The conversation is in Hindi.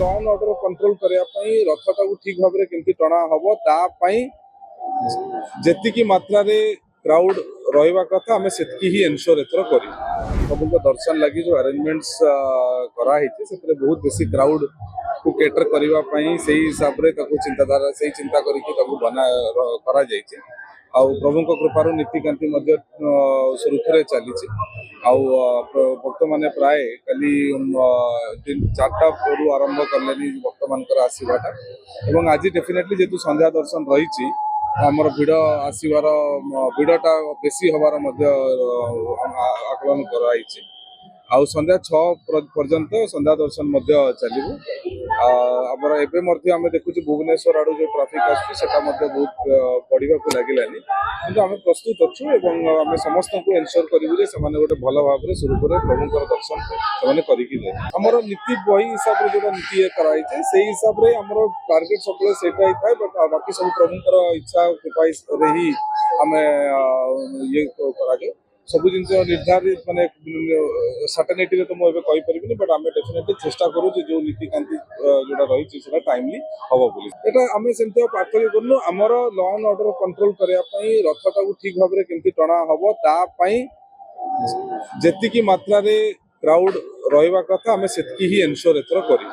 लॉ एंड ऑर्डर कंट्रोल करने रथटा को ठीक भाव में केमती टणा हम तापाई जेतिकी मात्रा रे क्राउड रहा कथा आम से ही एनश्योर एथर कर प्रभु दर्शन लगी जो अरेंजमेंट्स कराई से बहुत बेसी क्राउड को केटर करने से हिसाब से चिंताधारा से चिंता करके बना करा प्रभु कृपार नीतिकांति सुरुखुरे चली भक्त मैंने प्राय कली 4टा आरंभ कले भक्त मान आसवाटा और आज डेफिनेटली जेतु संध्या दर्शन रही आमर भिड़ आसबार भिड़टा बेसी हबार आकलन कराई आउ संध्या 6 पर्यंत संध्या दर्शन चलू आमर एवं आम देखु भुवनेश्वर आड़ जो ट्राफिक आसा बहुत बढ़ा लगे कि आम प्रस्तुत अच्छु आम समस्त को एनश्योर करूँ गोटे भल भाव में सुरुखुरे प्रभु दर्शन से आमर नीति बही हिसाब से जो नीति कराई से हिसाब से आम टार्गेट सब ही थाए बट बाकी सब प्रभुंर इच्छा कृपा ही आम ये कर सब जिन निर्धारित माने सर्टेनिटी तो मुझे कहीपरि बट आम डेफिनेटली चेष्टा करूँ जो नीतिकांति जोटा रही टाइमली हम बोली एटा आम सेमती पार्थक्य करूँ आमर लॉ एंड ऑर्डर कंट्रोल करने रथटा को ठीक भाव में केमती टणा हम तापाई जेतिकी मात्रा रे क्राउड रहा कथा आम से ही एनश्योर एथर कर